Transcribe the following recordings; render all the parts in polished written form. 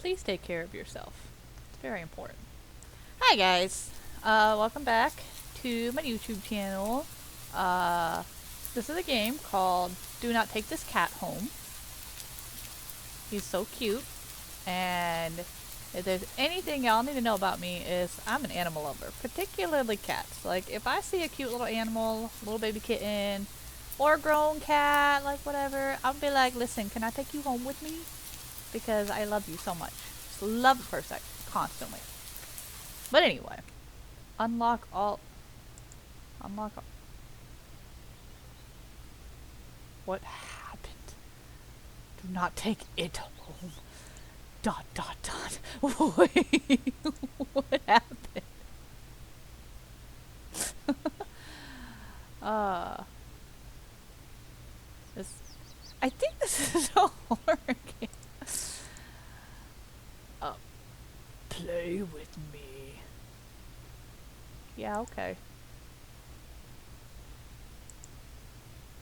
please take care of yourself. It's very important. Hi guys, welcome back to my YouTube channel. Uh, this is a game called Do Not Take This Cat Home. He's so cute, and if there's anything y'all need to know about me is I'm an animal lover, particularly cats. Like if I see a cute little animal, little baby kitten, or a grown cat, like whatever, I'll be like, listen, can I take you home with me? Because I love you so much. Just love the person constantly. But anyway, unlock all. Unlock all. What happened? Do not take it home. Dot dot dot. Wait, what happened? uh, this. I think this is a horror game. Play with me. Yeah, okay.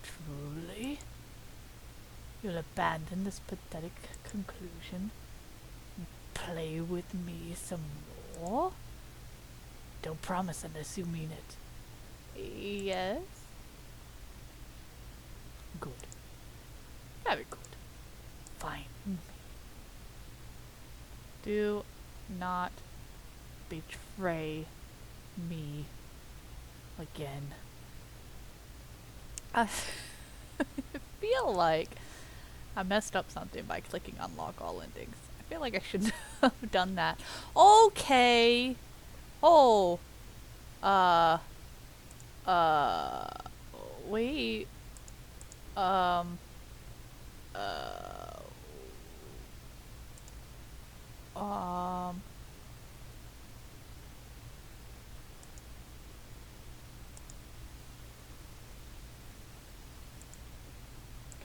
Truly? You'll abandon this pathetic conclusion and play with me some more? Don't promise unless you mean it. Yes? Good. Very good. Fine. Do not betray me again. I feel like I messed up something by clicking unlock all endings. I feel like I shouldn't have done that. Okay. Oh. Uh. Uh. Wait. Um. Uh. Um.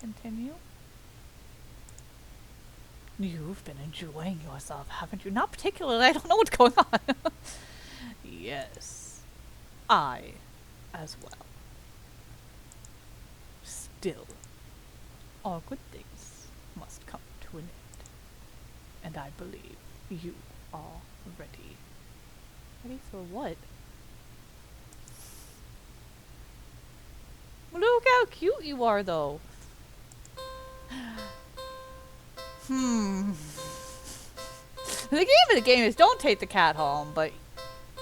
Continue. You've been enjoying yourself, haven't you? Not particularly. I don't know what's going on. Yes. I as well. Still, all good things must come to an end. And I believe you are ready. Ready for what? Look how cute you are, though. The game of the game is don't take the cat home, but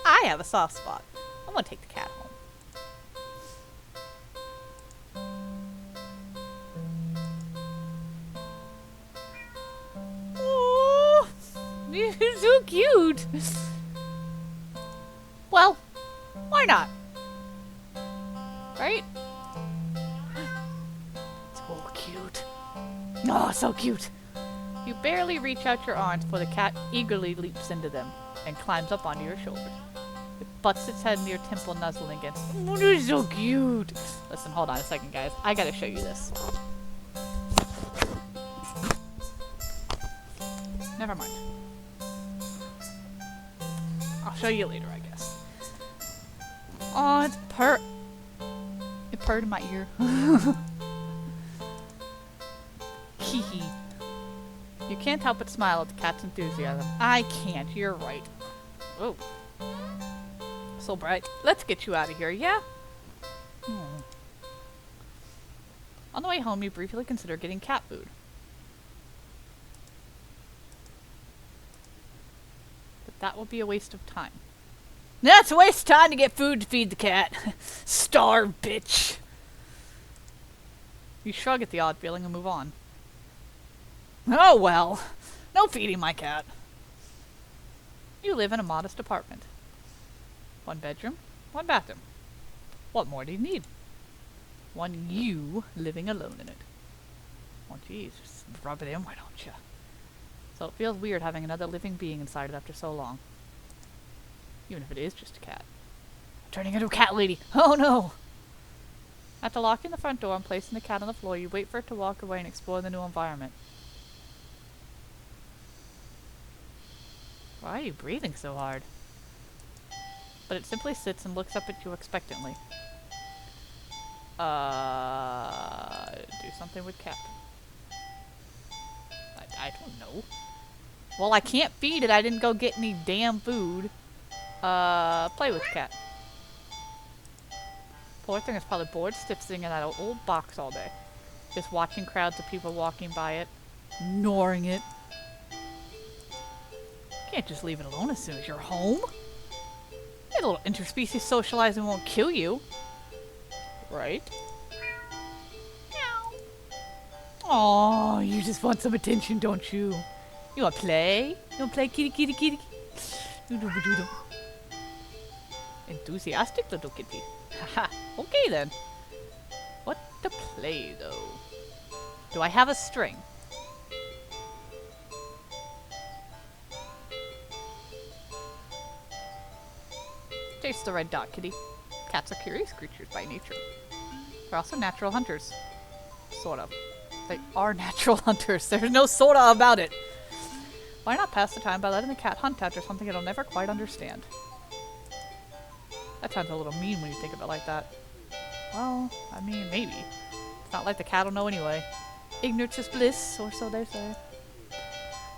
I have a soft spot. I'm gonna take the cat home. Oh, you're so cute. Well, why not? Right? So cute. Oh, so cute. You barely reach out your arms before the cat eagerly leaps into them and climbs up onto your shoulders. It butts its head near Temple, nuzzling against. Oh, you're so cute. Listen, hold on a second, guys. I gotta show you this. Never mind. I'll show you later, I guess. Oh, it's It purred in my ear. Hee. You can't help but smile at the cat's enthusiasm. I can't, you're right. Oh. So bright. Let's get you out of here, yeah? On the way home, you briefly consider getting cat food. But that will be a waste of time. That's a waste of time to get food to feed the cat. Starve, bitch. You shrug at the odd feeling and move on. Oh well, no feeding my cat. You live in a modest apartment. 1 bedroom, 1 bathroom. What more do you need? One you living alone in it. Oh jeez, just rub it in, why don't you? So it feels weird having another living being inside it after so long. Even if it is just a cat. Turning into a cat lady! Oh no! After locking the front door and placing the cat on the floor, you wait for it to walk away and explore the new environment. Why are you breathing so hard? But it simply sits and looks up at you expectantly. Do something with cat. I don't know. Well, I can't feed it. I didn't go get any damn food. Play with the cat. Poor thing is probably bored stiff sitting in that old box all day. Just watching crowds of people walking by it. Ignoring it. Can't just leave it alone as soon as you're home. A little interspecies socializing won't kill you. Right? Oh, you just want some attention, don't you? You wanna play? You wanna play kitty kitty kitty? Enthusiastic little kitty. Haha, okay then. What to play though? Do I have a string? Chase the red dot, kitty. Cats are curious creatures by nature. They're also natural hunters. Sort of. They are natural hunters. There's no sorta about it. Why not pass the time by letting the cat hunt after something it'll never quite understand? That sounds a little mean when you think of it like that. Well, I mean, maybe. It's not like the cat will know anyway. Ignorance is bliss, or so they say.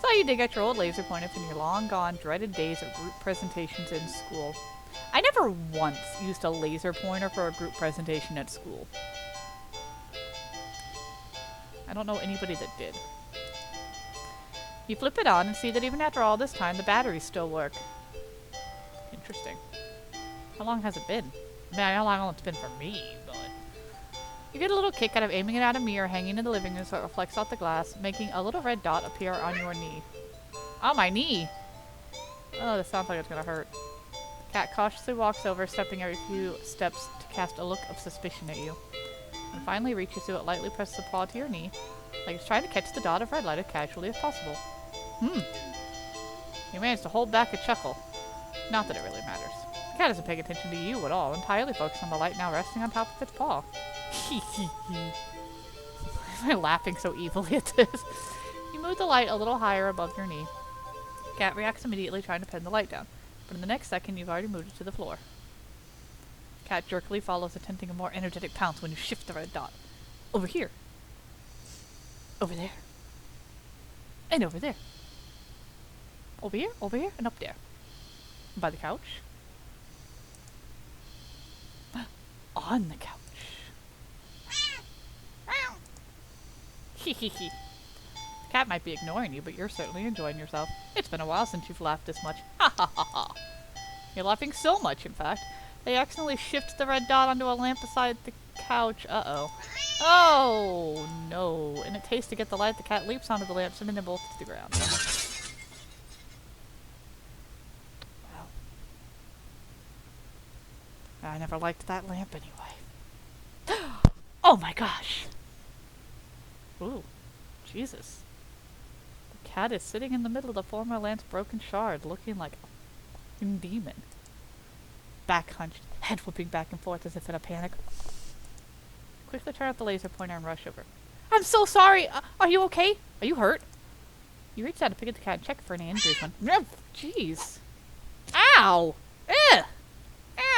So you dig at your old laser pointer from your long-gone, dreaded days of group presentations in school. I never once used a laser pointer for a group presentation at school. I don't know anybody that did. You flip it on and see that even after all this time, the batteries still work. Interesting. How long has it been? I mean, I know how long it's been for me, but... You get a little kick out of aiming it at a mirror hanging in the living room so it reflects off the glass, making a little red dot appear on your knee. Oh, my knee! Oh, this sounds like it's gonna hurt. The cat cautiously walks over, stepping every few steps to cast a look of suspicion at you. And finally reaches you, it lightly presses a paw to your knee, like it's trying to catch the dot of red light as casually as possible. You managed to hold back a chuckle. Not that it really matters. The cat isn't paying attention to you at all, entirely focused on the light now resting on top of its paw. Why am I laughing so evilly at this? You move the light a little higher above your knee. The cat reacts immediately, trying to pin the light down, but in the next second you've already moved it to the floor. The cat jerkily follows, attempting a more energetic pounce when you shift the red dot. Over here. Over there. And over there. Over here, and up there. By the couch. On the couch. The cat might be ignoring you, but you're certainly enjoying yourself. It's been a while since you've laughed this much. Ha ha ha ha. You're laughing so much, in fact, they accidentally shift the red dot onto a lamp beside the couch. Uh-oh. Oh, no. In its haste to get the light, the cat leaps onto the lamp, sending them both to the ground. Well. I never liked that lamp anyway. Oh my gosh! Ooh. Jesus. The cat is sitting in the middle of the former lamp's broken shard, looking like a fucking demon. Back hunched, head whipping back and forth as if in a panic. Quickly turn up the laser pointer and rush over. I'm so sorry! Are you okay? Are you hurt? You reach out to pick up the cat and check for any injuries when... Jeez. Ow! Ugh!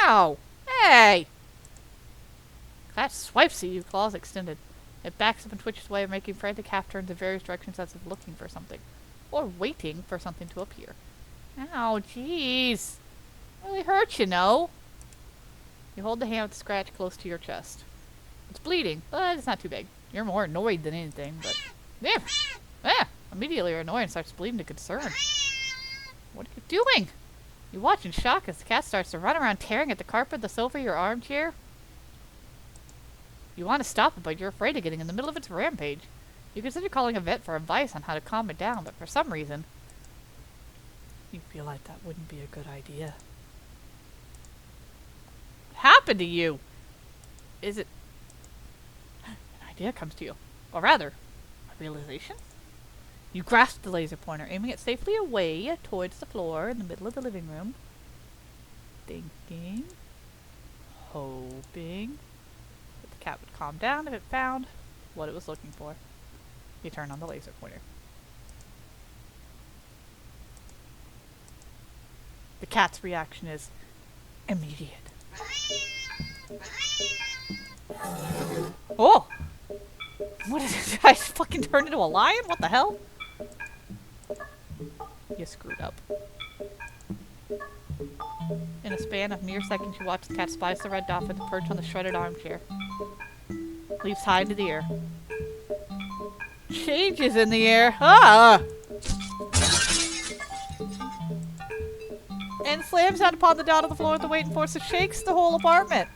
Ow! Hey! Cat swipes at you, claws extended. It backs up and twitches away, making frantic half turns in various directions as if looking for something. Or waiting for something to appear. Ow, jeez! Really hurt, you know. You hold the hand with the scratch close to your chest. It's bleeding, but it's not too big. You're more annoyed than anything, but... Yeah! Ah! Immediately your annoyance starts bleeding to concern. What are you doing? You watch in shock as the cat starts to run around tearing at the carpet, the sofa, your armchair. You want to stop it, but you're afraid of getting in the middle of its rampage. You consider calling a vet for advice on how to calm it down, but for some reason... You feel like that wouldn't be a good idea. What happened to you? Is it... An idea comes to you. Or rather, a realization? You grasp the laser pointer, aiming it safely away towards the floor in the middle of the living room. Thinking. Hoping. The cat would calm down if it found what it was looking for. You turn on the laser pointer. The cat's reaction is immediate. Oh! What is it? Did I fucking turn into a lion? What the hell? You screwed up. In a span of mere seconds, you watch the cat spies the red dot with the perch on the shredded armchair. Leaps high into the air. Changes in the air. Ah! And slams down upon the dot on the floor with the weight and force that shakes the whole apartment.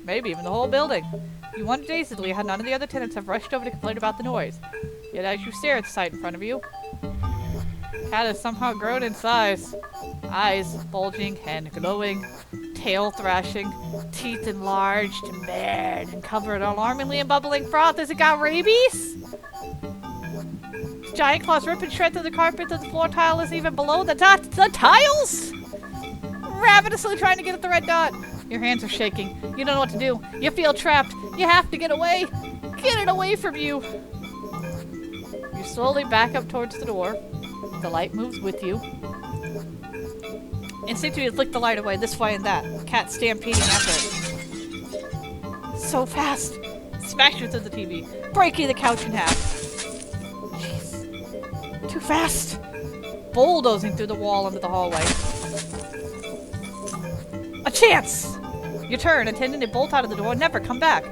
Maybe even the whole building. You wonder dazedly how none of the other tenants have rushed over to complain about the noise. Yet as you stare at the sight in front of you, cat has somehow grown in size. Eyes bulging and glowing, tail thrashing, teeth enlarged and bared and covered alarmingly in bubbling froth. Has it got rabies? Giant claws rip and shred through the carpet that the floor tile is even below the tiles? Ravenously trying to get at the red dot. Your hands are shaking. You don't know what to do. You feel trapped. You have to get away. Get it away from you. You slowly back up towards the door. The light moves with you. Instinctively, you flick the light away this way and that. Cat stampeding after it. So fast. Smashing through the TV. Breaking the couch in half. Jeez. Too fast. Bulldozing through the wall into the hallway. A chance! You turn, intending to bolt out of the door and never come back.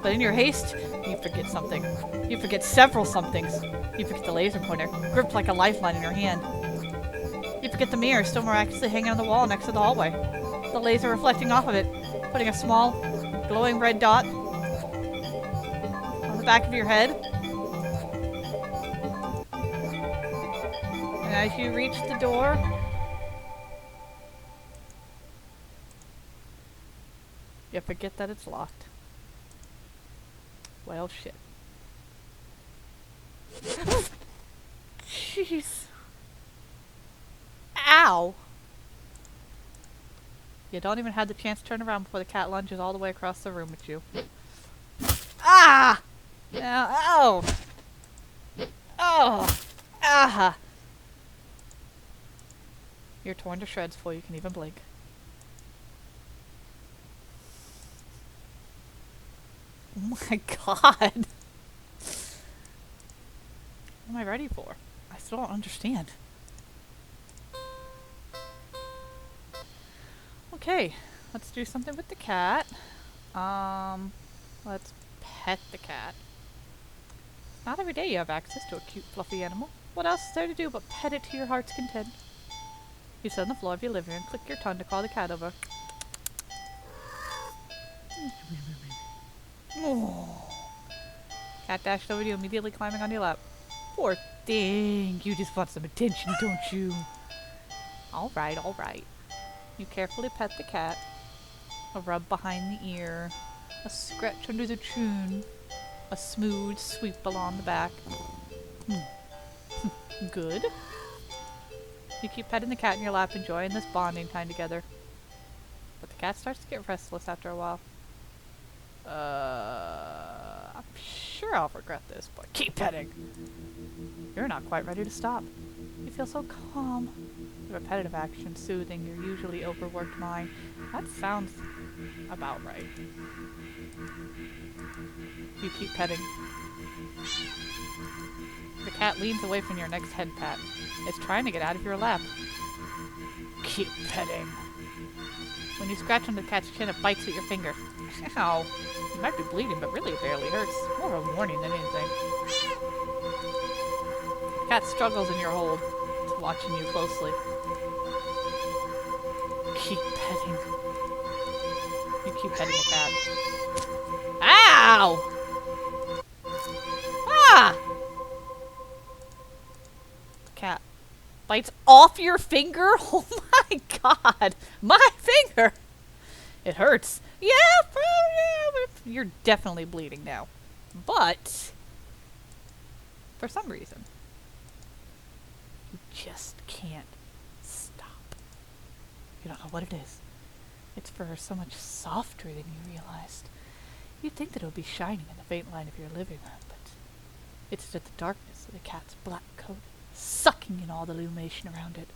But in your haste, you forget something. You forget several somethings. You forget the laser pointer, gripped like a lifeline in your hand. You forget the mirror, still miraculously hanging on the wall next to the hallway. The laser reflecting off of it, putting a small, glowing red dot on the back of your head. And as you reach the door, you forget that it's locked. Well, shit. Jeez. Ow! You don't even have the chance to turn around before the cat lunges all the way across the room at you. Ah! Ow! Oh! Ah! You're torn to shreds before you can even blink. Oh my god. What am I ready for? I still don't understand. Okay, let's do something with the cat. Let's pet the cat. Not every day you have access to a cute, fluffy animal. What else is there to do but pet it to your heart's content? You sit on the floor of your living room and click your tongue to call the cat over. Oh. Cat dashed over to you, immediately climbing on your lap. Poor thing, you just want some attention, don't you? Alright, alright. You carefully pet the cat. A rub behind the ear. A scratch under the chin. A smooth sweep along the back. Good. You keep petting the cat in your lap, enjoying this bonding time together. But the cat starts to get restless after a while. I'm sure I'll regret this, but keep petting. You're not quite ready to stop. You feel so calm. The repetitive action soothing your usually overworked mind. That sounds about right. You keep petting. The cat leans away from your next head pat. It's trying to get out of your lap. Keep petting. When you scratch on the cat's chin, it bites at your finger. Ow. You might be bleeding, but really it barely hurts. More of a warning than anything. The cat struggles in your hold. It's watching you closely. Keep petting. You keep petting the cat. Ow! Ah! Cat bites off your finger? Oh my god! My finger! It hurts. Yeah, you're definitely bleeding now. But, for some reason, you just can't stop. You don't know what it is. It's for so much softer than you realized. You'd think that it would be shining in the faint light of your living room, but it's just the darkness of the cat's black coat, sucking in all the illumination around it,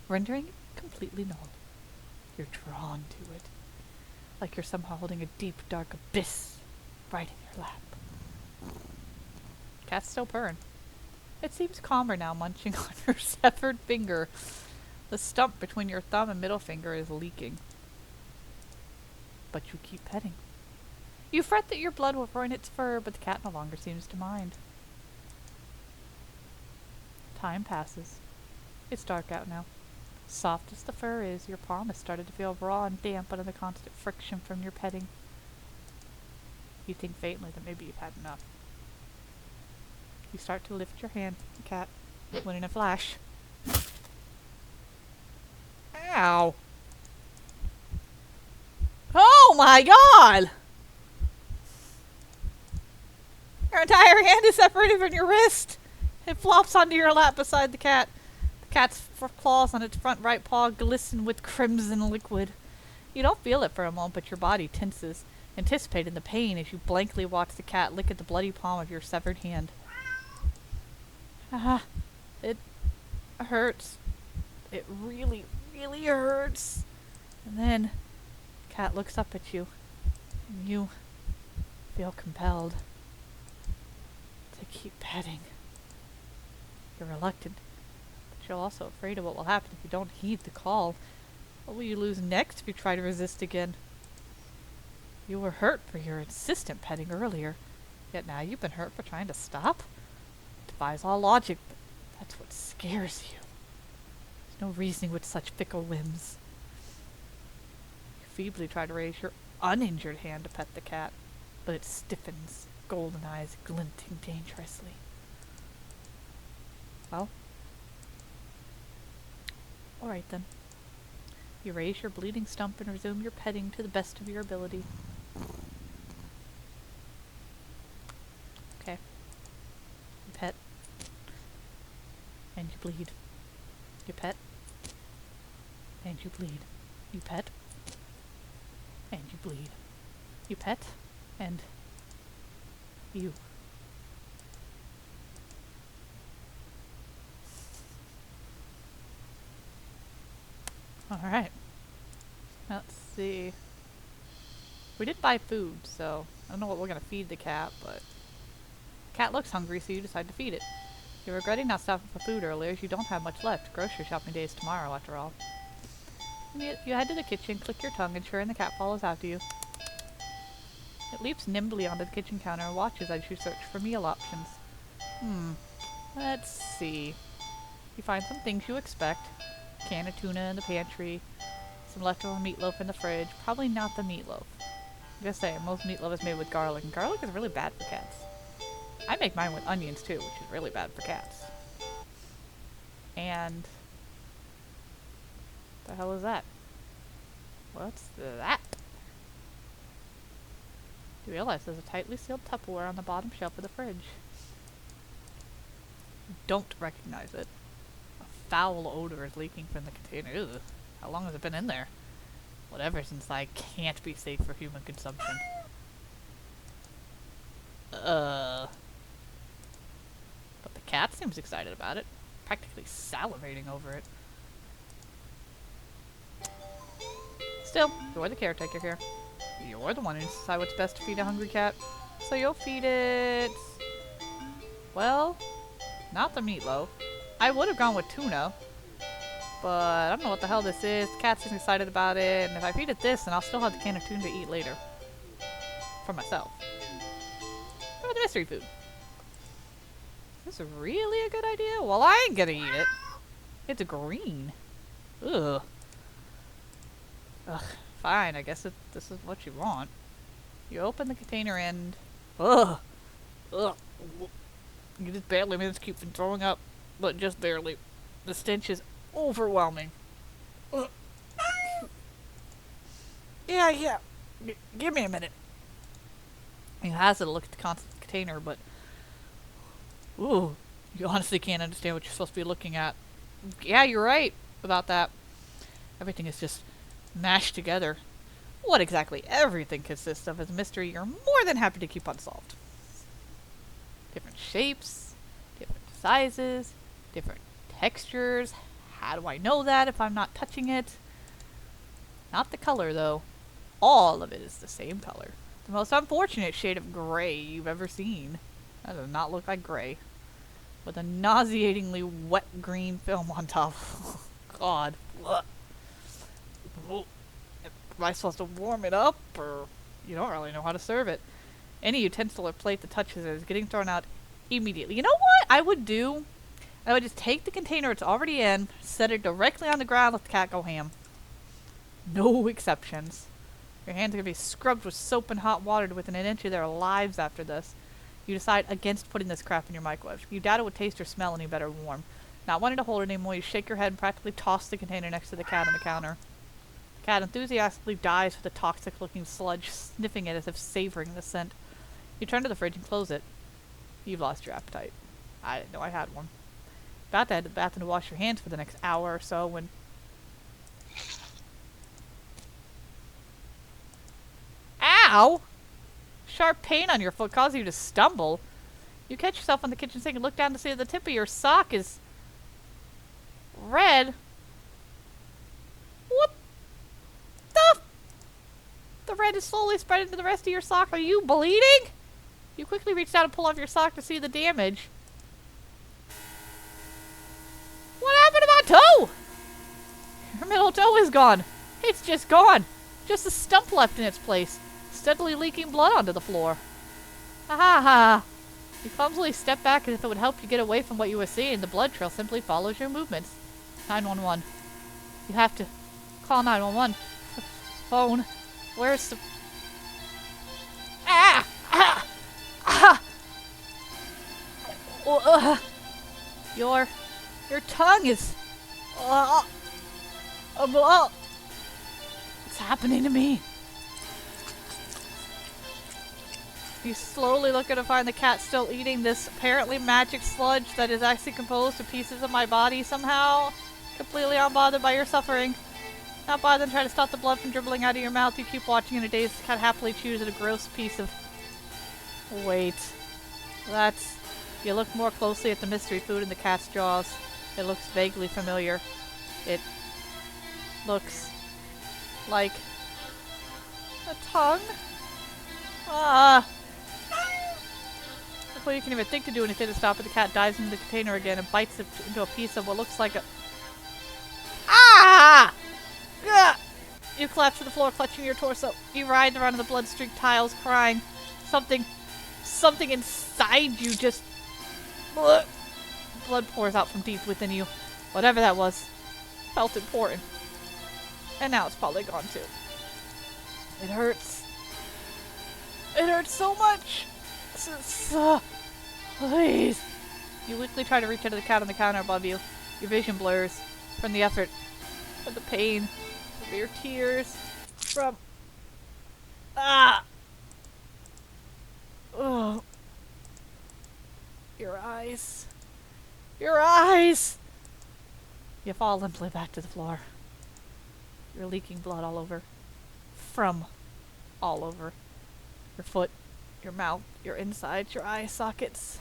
rendering it completely null. You're drawn to it, like you're somehow holding a deep, dark abyss right in your lap. Cat's still purring. It seems calmer now, munching on your severed finger. The stump between your thumb and middle finger is leaking. But you keep petting. You fret that your blood will ruin its fur, but the cat no longer seems to mind. Time passes. It's dark out now. Soft as the fur is, your palm has started to feel raw and damp under the constant friction from your petting. You think faintly that maybe you've had enough. You start to lift your hand from the cat, when in a flash. Ow! Oh my god! Your entire hand is separated from your wrist! It flops onto your lap beside the cat. The cat's claws on its front right paw glisten with crimson liquid. You don't feel it for a moment, but your body tenses, anticipating the pain as you blankly watch the cat lick at the bloody palm of your severed hand. Ah, it hurts. It really, really hurts. And then, the cat looks up at you, and you feel compelled to keep petting. You're reluctant, but you're also afraid of what will happen if you don't heed the call. What will you lose next if you try to resist again? You were hurt for your insistent petting earlier, yet now you've been hurt for trying to stop? Defies all logic, but that's what scares you. There's no reasoning with such fickle whims. You feebly try to raise your uninjured hand to pet the cat, but it stiffens, golden eyes glinting dangerously. Well, alright then. You raise your bleeding stump and resume your petting to the best of your ability. Okay. You pet. And you bleed. You pet. And you bleed. You pet. And you bleed. You pet. And you. Alright. Let's see. We did buy food, so I don't know what we're gonna feed the cat, but cat looks hungry, so you decide to feed it. You're regretting not stopping for food earlier as you don't have much left. Grocery shopping day is tomorrow, after all. You head to the kitchen, click your tongue, ensuring the cat follows after you. It leaps nimbly onto the kitchen counter and watches as you search for meal options. Let's see. You find some things you expect. Can of tuna in the pantry, some leftover meatloaf in the fridge. Probably not the meatloaf. I'm just saying, most meatloaf is made with garlic, and garlic is really bad for cats. I make mine with onions too, which is really bad for cats. And the hell is that? What's that? You realize there's a tightly sealed Tupperware on the bottom shelf of the fridge. You don't recognize it. A foul odor is leaking from the container. Ugh. How long has it been in there? Whatever's inside can't be safe for human consumption. But the cat seems excited about it. Practically salivating over it. Still, you're the caretaker here. You're the one who decides what's best to feed a hungry cat. So you'll feed it... well, not the meatloaf. I would have gone with tuna. But I don't know what the hell this is. The cat seems excited about it. And if I feed it this, then I'll still have the can of tuna to eat later. For myself. Or the mystery food. Is this really a good idea? Well, I ain't gonna eat it. It's green. Ugh. Ugh. Fine, I guess this is what you want. You open the container and... ugh! Ugh! You just barely managed to keep from throwing up. But just barely. The stench is overwhelming. Ugh. Yeah. Give me a minute. He has it to look at the container, but... ooh. You honestly can't understand what you're supposed to be looking at. Yeah, you're right about that. Everything is just... mashed together. What exactly everything consists of is a mystery you're more than happy to keep unsolved. Different shapes, different sizes, different textures. How do I know that if I'm not touching it? Not the color, though. All of it is the same color. The most unfortunate shade of gray you've ever seen. That does not look like gray. with a nauseatingly wet green film on top. God. Ugh. Am I supposed to warm it up, or you don't really know how to serve it? Any utensil or plate that touches it is getting thrown out immediately. You know what I would do? I would just take the container it's already in, set it directly on the ground, let the cat go ham. No exceptions. Your hands are going to be scrubbed with soap and hot water to within an inch of their lives after this. You decide against putting this crap in your microwave. You doubt it would taste or smell any better warm. Not wanting to hold it anymore, you shake your head and practically toss the container next to the cat on the counter. The cat enthusiastically dives for the toxic-looking sludge, sniffing it as if savoring the scent. You turn to the fridge and close it. You've lost your appetite. I didn't know I had one. About to head to the bathroom to wash your hands for the next hour or so when... Ow! Sharp pain on your foot causes you to stumble. You catch yourself on the kitchen sink and look down to see that the tip of your sock is... red. What the... The red is slowly spreading to the rest of your sock. Are you bleeding? You quickly reach down and pull off your sock to see the damage. What happened to my toe? Your middle toe is gone. It's just gone. Just a stump left in its place, steadily leaking blood onto the floor. Ha ha ha. You clumsily step back as if it would help you get away from what you were seeing. The blood trail simply follows your movements. 911. You have to call 911. Phone. Where's the... Ah! Ah! Ah! Your tongue is... What's happening to me? You slowly look to find the cat still eating this apparently magic sludge that is actually composed of pieces of my body somehow. Completely unbothered by your suffering. Not bothered to try to stop the blood from dribbling out of your mouth, you keep watching in a daze. The cat happily chews at a gross piece of... Wait. That's... You look more closely at the mystery food in the cat's jaws. It looks vaguely familiar. It looks like a tongue. Ah! Before you can even think to do anything to stop it, the cat dives into the container again and bites it into a piece of what looks like a... Ah! Ugh! You collapse to the floor, clutching your torso. You writhe around in the blood-streaked tiles, crying. Something inside you just... Ugh. Blood pours out from deep within you. Whatever that was, felt important. And now it's probably gone too. It hurts. It hurts so much. Please. You weakly try to reach into the cat on the counter above you. Your vision blurs from the effort, from the pain, from your tears, from... Ah! Oh. Your eyes. Your eyes! You fall limply back to the floor. You're leaking blood all over. From all over. Your foot, your mouth, your insides, your eye sockets.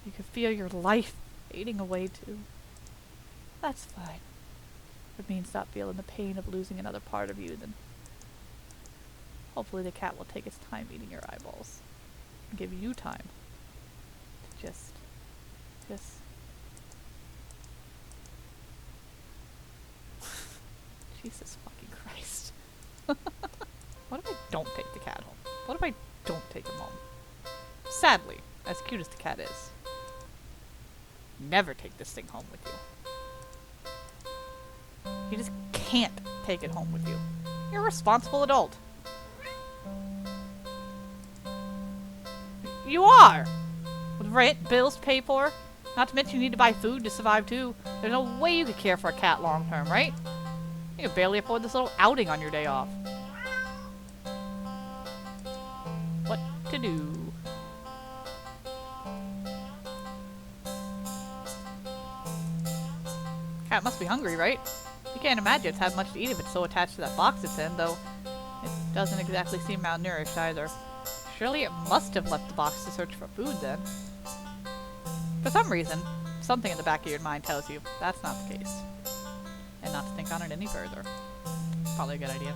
You can feel your life fading away too. That's fine. It means not feeling the pain of losing another part of you, then hopefully the cat will take its time eating your eyeballs. And give you time to just Jesus fucking Christ. What if I don't take the cat home? What if I don't take him home? Sadly, as cute as the cat is, never take this thing home with you. You just can't take it home with you. You're a responsible adult. You are! With rent, bills to pay for, not to mention you need to buy food to survive too. There's no way you could care for a cat long term, right? You can barely afford this little outing on your day off. What to do? Cat must be hungry, right? You can't imagine it's had much to eat if it's so attached to that box it's in, though it doesn't exactly seem malnourished either. Surely it must have left the box to search for food then. For some reason, something in the back of your mind tells you that's not the case. And not to think on it any further. Probably a good idea.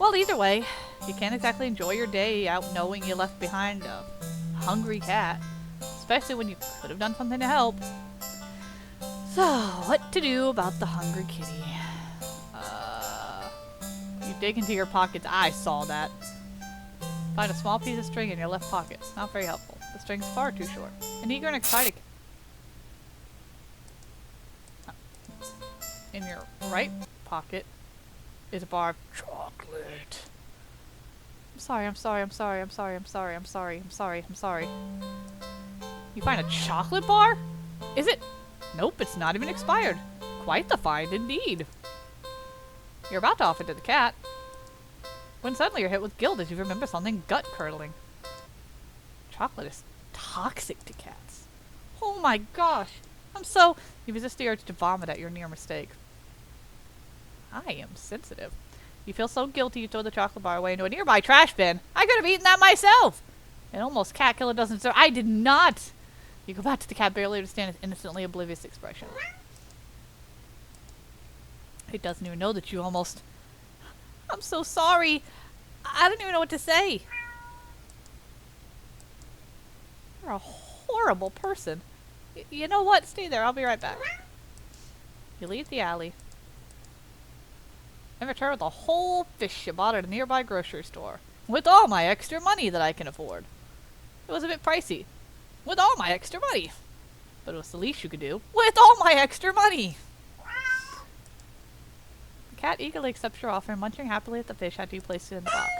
Well, either way, you can't exactly enjoy your day out knowing you left behind a hungry cat. especially when you could have done something to help. So, what to do about the hungry kitty? You dig into your pockets. I saw that. Find a small piece of string in your left pocket. Not very helpful. The string's far too short. An eager and excited. In your right pocket is a bar of chocolate. I'm sorry, I'm sorry, I'm sorry, I'm sorry, I'm sorry, I'm sorry, I'm sorry, I'm sorry. You find a chocolate bar? Is it? Nope, it's not even expired. Quite the find indeed. You're about to offer it to the cat, when suddenly you're hit with guilt as you remember something gut-curdling. Chocolate is toxic to cats. Oh my gosh! You resist the urge to vomit at your near mistake. I am sensitive. You feel so guilty you throw the chocolate bar away into a nearby trash bin. I could have eaten that myself! An almost cat killer doesn't deserve— I did not! You go back to the cat, barely understand its innocently oblivious expression. It doesn't even know that you almost— I'm so sorry. I don't even know what to say. You're a horrible person. You know what? Stay there. I'll be right back. You leave the alley and return with a whole fish you bought at a nearby grocery store. With all my extra money that I can afford. It was a bit pricey. With all my extra money. But it was the least you could do. With all my extra money! The cat eagerly accepts your offer, munching happily at the fish after you place it in the box.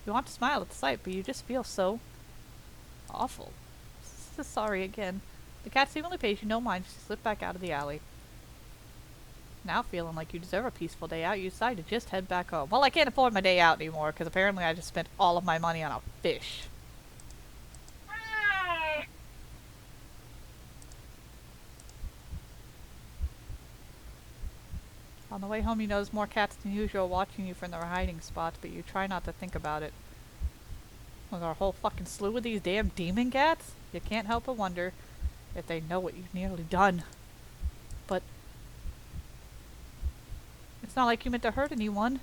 You want to smile at the sight, but you just feel so awful. Sorry again. The cat seemingly pays you no mind as you slip back out of the alley. Now feeling like you deserve a peaceful day out, you decide to just head back home. Well, I can't afford my day out anymore, because apparently I just spent all of my money on a fish. On the way home, you notice more cats than usual watching you from their hiding spots, but you try not to think about it. Was there a whole fucking slew of these damn demon cats? You can't help but wonder if they know what you've nearly done. But it's not like you meant to hurt anyone.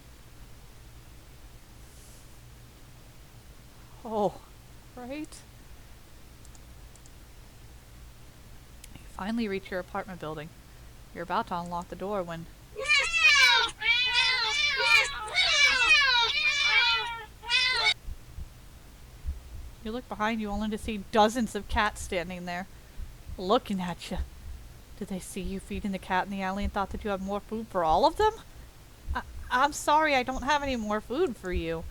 Oh, right? You finally reach your apartment building. You're about to unlock the door when you look behind you only to see dozens of cats standing there, looking at you. Did they see you feeding the cat in the alley and thought that you had more food for all of them? I'm sorry, I don't have any more food for you.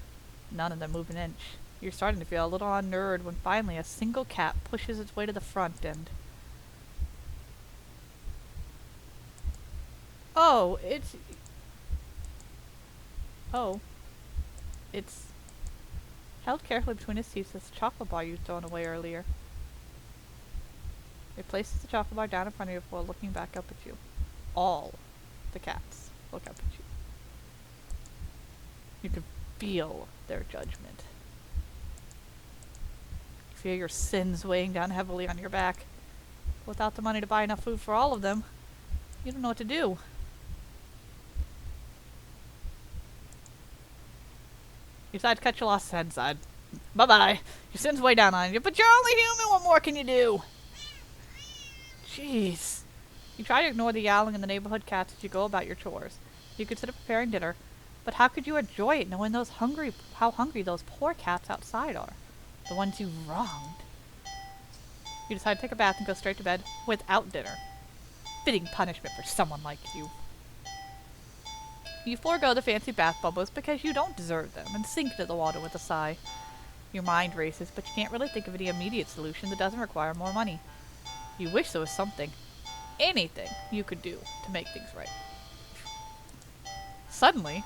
None of them move an inch. You're starting to feel a little unnerved when finally a single cat pushes its way to the front and... Oh, it's... held carefully between his teeth as the chocolate bar you'd thrown away earlier. It places the chocolate bar down in front of you before looking back up at you. All the cats look up at you. You can feel their judgment. You feel your sins weighing down heavily on your back. Without the money to buy enough food for all of them, you don't know what to do. You decide to cut your losses inside. Bye-bye. Your sins weigh down on you, but you're only human. What more can you do? Jeez. You try to ignore the yowling and the neighborhood cats as you go about your chores. You consider preparing dinner, but how could you enjoy it knowing how hungry those poor cats outside are? The ones you wronged. You decide to take a bath and go straight to bed without dinner. Fitting punishment for someone like you. You forego the fancy bath bubbles because you don't deserve them and sink into the water with a sigh. Your mind races, but you can't really think of any immediate solution that doesn't require more money. You wish there was something, anything, you could do to make things right. Suddenly,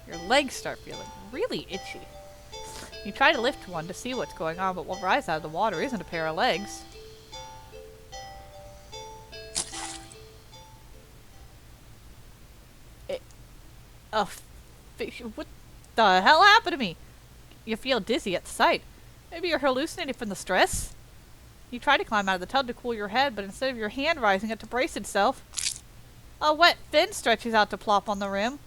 your legs start feeling really itchy. You try to lift one to see what's going on, but what rises out of the water isn't a pair of legs. A fish. What the hell happened to me? You feel dizzy at the sight. Maybe you're hallucinating from the stress? You try to climb out of the tub to cool your head, but instead of your hand rising up to brace itself, a wet fin stretches out to plop on the rim.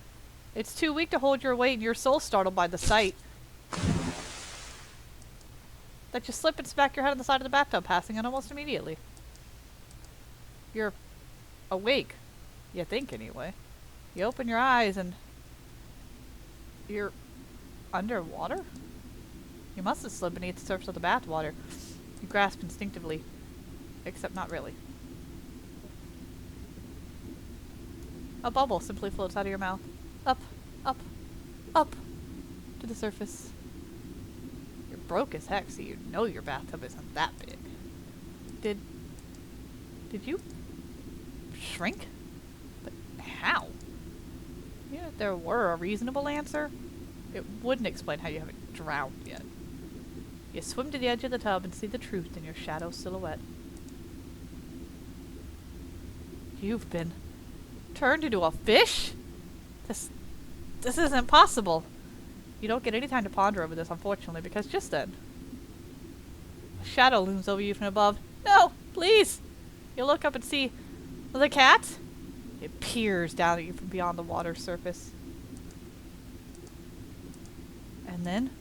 It's too weak to hold your weight, and your soul startled by the sight. that you slip and smack your head on the side of the bathtub, passing out almost immediately. You're awake. You think, anyway. You open your eyes and you're underwater? You must have slid beneath the surface of the bathwater. You grasp instinctively. Except not really. A bubble simply floats out of your mouth. Up, up, up to the surface. You're broke as heck, so you know your bathtub isn't that big. Did you shrink? But how? Yeah, if there were a reasonable answer, it wouldn't explain how you haven't drowned yet. You swim to the edge of the tub and see the truth in your shadow silhouette. You've been turned into a fish? This isn't possible. You don't get any time to ponder over this, unfortunately, because just then, a shadow looms over you from above. No, please! You look up and see the cat. It peers down at you from beyond the water's surface. And then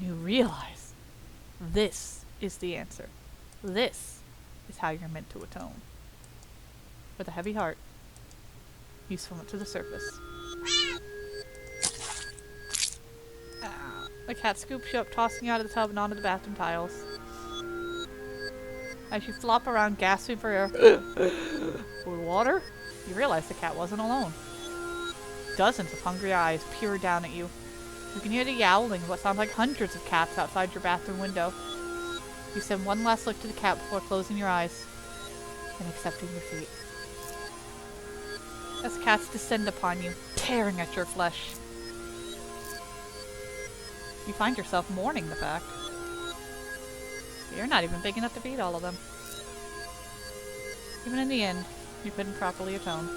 you realize this is the answer. This is how you're meant to atone. With a heavy heart, you swim up to the surface. The cat scoops you up, tossing you out of the tub and onto the bathroom tiles. As you flop around, gasping for air, for water, you realize the cat wasn't alone. Dozens of hungry eyes peer down at you. You can hear the yowling of what sounds like hundreds of cats outside your bathroom window. You send one last look to the cat before closing your eyes and accepting your fate. As cats descend upon you, tearing at your flesh, you find yourself mourning the fact you're not even big enough to feed all of them. Even in the end, you couldn't properly atone.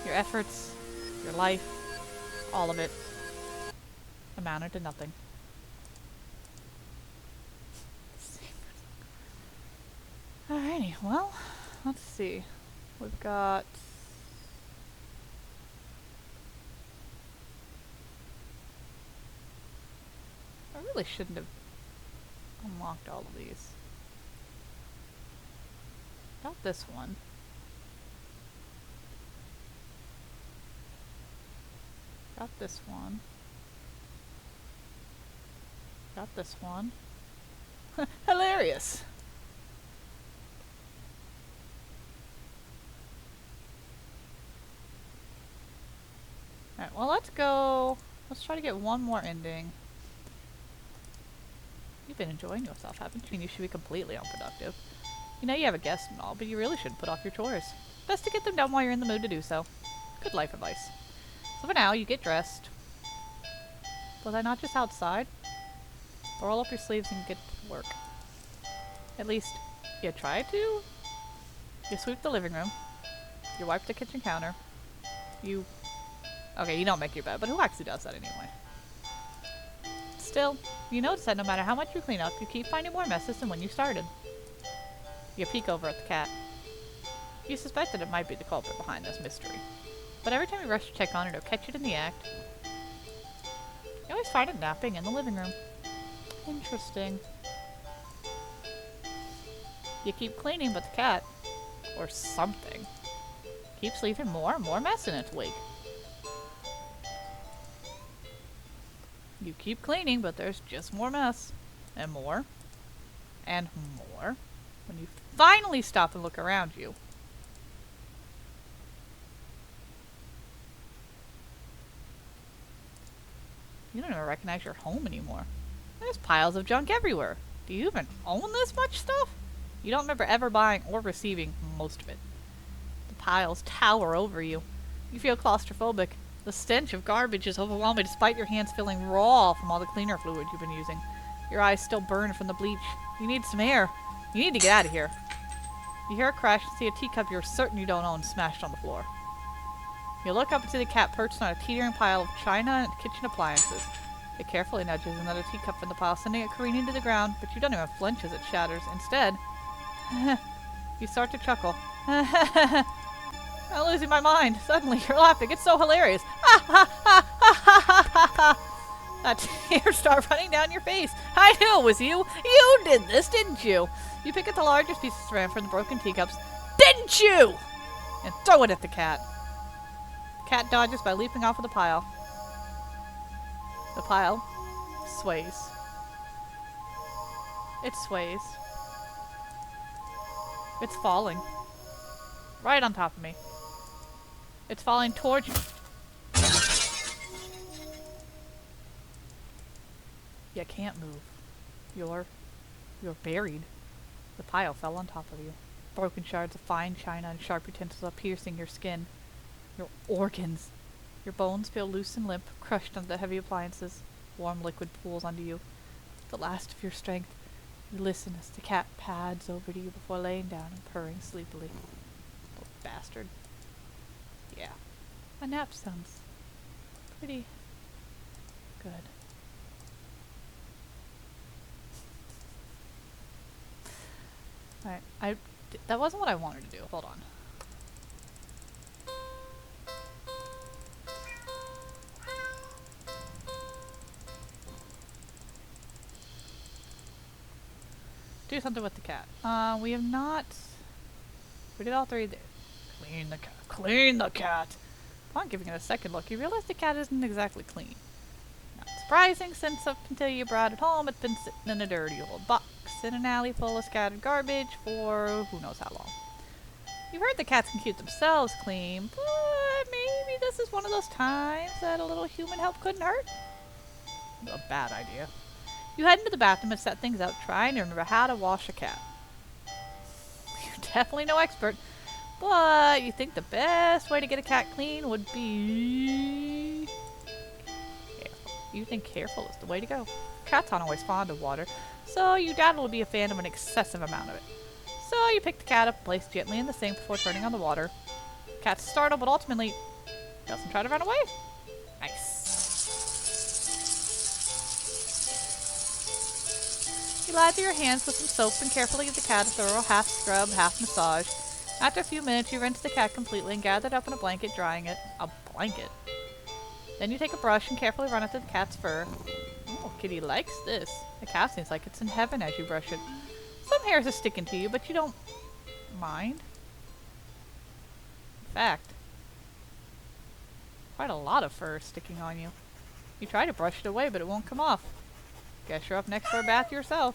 Your efforts, your life, all of it, amounted to nothing. Alrighty, well, let's see. We've got... I really shouldn't have unlocked all of these. Got this one. Got this one. Got this one. Hilarious! Alright, well let's go... Let's try to get one more ending. You've been enjoying yourself, haven't you? I mean, you should be completely unproductive. You know you have a guest and all, but you really shouldn't put off your chores. Best to get them done while you're in the mood to do so. Good life advice. So for now, you get dressed. Was I not just outside? Roll up your sleeves and get to work. At least, you try to. You sweep the living room. You wipe the kitchen counter. You... Okay, you don't make your bed, but who actually does that anyway? Still, you notice that no matter how much you clean up, you keep finding more messes than when you started. You peek over at the cat. You suspect that it might be the culprit behind this mystery. But every time you rush to check on it or catch it in the act, you always find it napping in the living room. Interesting. You keep cleaning, but the cat, or something, keeps leaving more and more mess in its wake. You keep cleaning, but there's just more mess. And more. And more. When you finally stop and look around you, you don't even recognize your home anymore. There's piles of junk everywhere. Do you even own this much stuff? You don't remember ever buying or receiving most of it. The piles tower over you. You feel claustrophobic. The stench of garbage is overwhelming despite your hands feeling raw from all the cleaner fluid you've been using. Your eyes still burn from the bleach. You need some air. You need to get out of here. You hear a crash and see a teacup you're certain you don't own smashed on the floor. You look up and see the cat perched on a teetering pile of china and kitchen appliances. It carefully nudges another teacup from the pile, sending it careening to the ground, but you don't even flinch as it shatters. Instead, you start to chuckle. I'm losing my mind. Suddenly, you're laughing. It's so hilarious. That tears start running down your face. I knew it was you. You did this, didn't you? You pick up the largest piece of ceramic from the broken teacups. Didn't you? And throw it at the cat. The cat dodges by leaping off of the pile. The pile sways. It sways. It's falling. Right on top of me. It's falling towards you. You can't move. You're buried. The pile fell on top of you. Broken shards of fine china and sharp utensils are piercing your skin. Your organs. Your bones feel loose and limp, crushed under the heavy appliances. Warm liquid pools onto you. The last of your strength. You listen as the cat pads over to you before laying down and purring sleepily. Little bastard. Yeah. A nap sounds pretty good. Alright, that wasn't what I wanted to do. Hold on. Do something with the cat. We have not... We did all three there. Clean the cat. Clean the cat! Upon giving it a second look, you realize the cat isn't exactly clean. Not surprising, since up until you brought it home, it's been sitting in a dirty old box in an alley full of scattered garbage for who knows how long. You've heard the cats can keep themselves clean, but maybe this is one of those times that a little human help couldn't hurt? A bad idea. You head into the bathroom and set things out, trying to remember how to wash a cat. You're definitely no expert, but you think the best way to get a cat clean would be... careful. You think careful is the way to go. Cats aren't always fond of water, so you doubt it'll be a fan of an excessive amount of it. So you pick the cat up and place it gently in the sink before turning on the water. Cat's startled, but ultimately doesn't try to run away. Nice. You lather your hands with some soap and carefully give the cat a thorough half scrub, half massage. After a few minutes, you rinse the cat completely and gather it up in a blanket, drying it. A blanket? Then you take a brush and carefully run it through the cat's fur. Oh, kitty likes this. The cat seems like it's in heaven as you brush it. Some hairs are sticking to you, but you don't mind. In fact, quite a lot of fur sticking on you. You try to brush it away, but it won't come off. Guess you're up next for a bath yourself.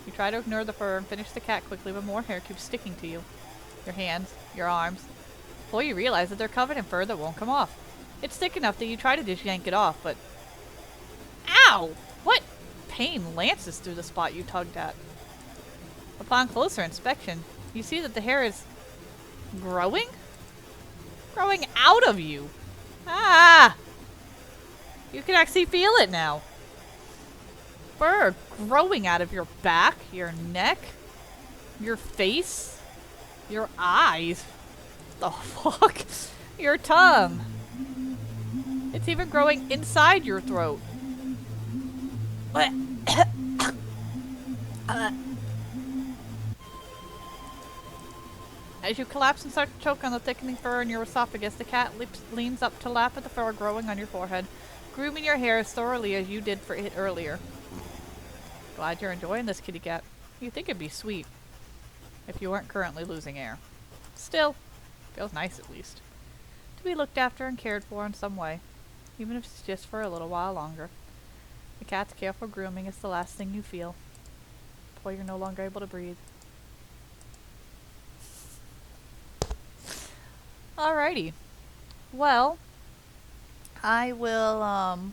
You try to ignore the fur and finish the cat quickly, but more hair keeps sticking to you. Your hands, your arms. Before you realize that they're covered in fur that won't come off. It's thick enough that you try to just yank it off, but... Ow! What pain lances through the spot you tugged at? Upon closer inspection, you see that the hair is... growing? Growing out of you! Ah! You can actually feel it now. Fur growing out of your back, your neck, your face, your eyes. The fuck? Your tongue. It's even growing inside your throat. As you collapse and start to choke on the thickening fur in your esophagus, the cat leans up to lap at the fur growing on your forehead, grooming your hair as thoroughly as you did for it earlier. Glad you're enjoying this, kitty cat. You'd think it'd be sweet if you weren't currently losing air. Still, feels nice at least. To be looked after and cared for in some way, even if it's just for a little while longer. The cat's careful grooming is the last thing you feel before you're no longer able to breathe. Alrighty. Well, I will,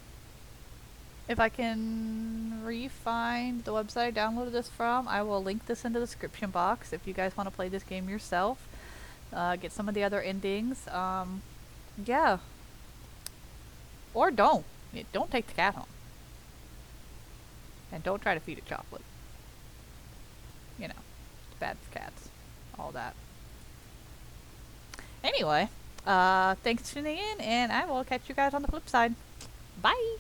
if I can re-find the website I downloaded this from, I will link this in the description box if you guys want to play this game yourself. Get some of the other endings. Yeah. Or don't. Don't take the cat home. And don't try to feed it chocolate. You know, it's bad for cats. All that. Anyway, thanks for tuning in, and I will catch you guys on the flip side. Bye!